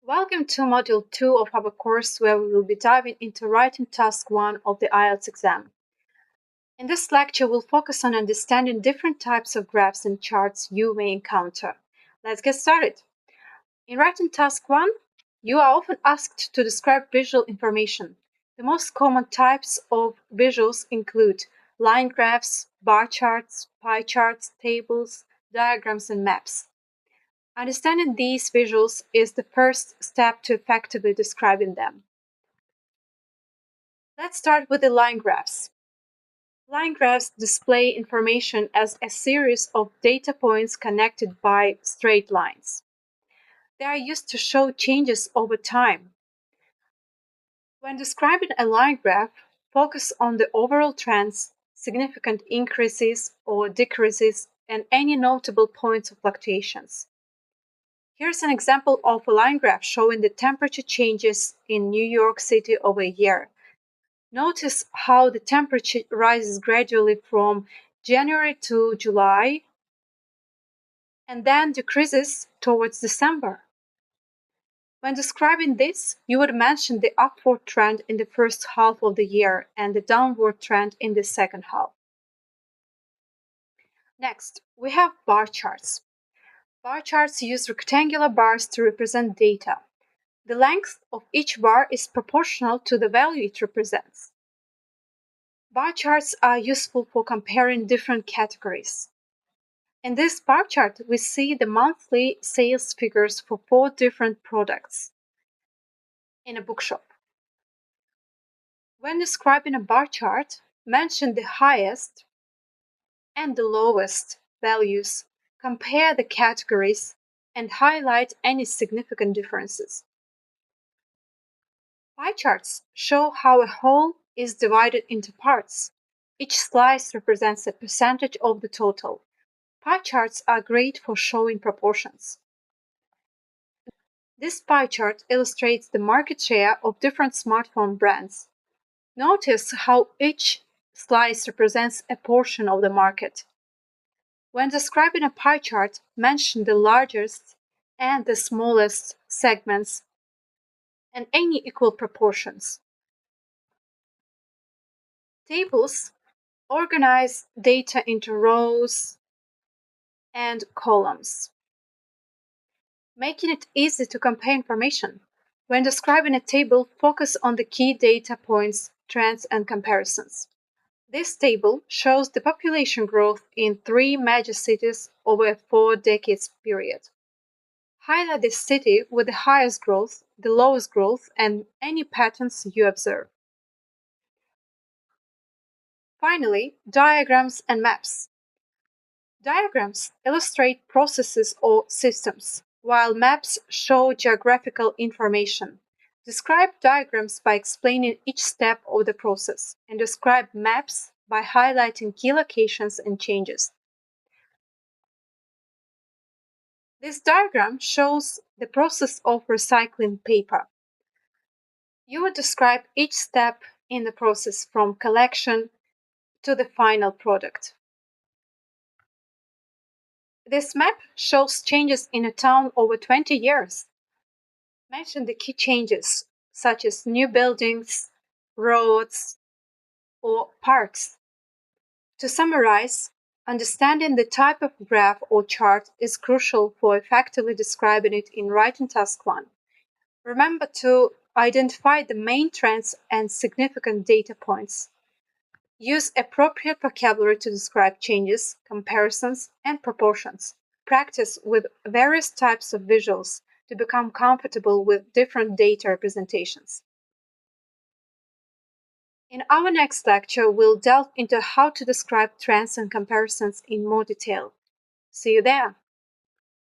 Welcome to Module 2 of our course where we will be diving into writing task 1 of the IELTS exam. In this lecture, we'll focus on understanding different types of graphs and charts you may encounter. Let's get started. In writing task 1, you are often asked to describe visual information. The most common types of visuals include line graphs, bar charts, pie charts, tables, diagrams, and maps. Understanding these visuals is the first step to effectively describing them. Let's start with the line graphs. Line graphs display information as a series of data points connected by straight lines. They are used to show changes over time. When describing a line graph, focus on the overall trends, significant increases or decreases, and any notable points of fluctuations. Here's an example of a line graph showing the temperature changes in New York City over a year. Notice how the temperature rises gradually from January to July and then decreases towards December. When describing this, you would mention the upward trend in the first half of the year and the downward trend in the second half. Next, we have bar charts. Bar charts use rectangular bars to represent data. The length of each bar is proportional to the value it represents. Bar charts are useful for comparing different categories. In this bar chart, we see the monthly sales figures for 4 different products in a bookshop. When describing a bar chart, mention the highest and the lowest values, compare the categories, and highlight any significant differences. Pie charts show how a whole is divided into parts. Each slice represents a percentage of the total. Pie charts are great for showing proportions. This pie chart illustrates the market share of different smartphone brands. Notice how each slice represents a portion of the market. When describing a pie chart, mention the largest and the smallest segments and any equal proportions. Tables organize data into rows and columns, making it easy to compare information. When describing a table, focus on the key data points, trends, and comparisons. This table shows the population growth in 3 major cities over a 4-decade period. Highlight the city with the highest growth, the lowest growth, and any patterns you observe. Finally, diagrams and maps. Diagrams illustrate processes or systems, while maps show geographical information. Describe diagrams by explaining each step of the process, and describe maps by highlighting key locations and changes. This diagram shows the process of recycling paper. You would describe each step in the process from collection to the final product. This map shows changes in a town over 20 years. Mention the key changes, such as new buildings, roads, or parks. To summarize, understanding the type of graph or chart is crucial for effectively describing it in writing task 1. Remember to identify the main trends and significant data points. Use appropriate vocabulary to describe changes, comparisons, and proportions. Practice with various types of visuals to become comfortable with different data representations. In our next lecture, we'll delve into how to describe trends and comparisons in more detail. See you there!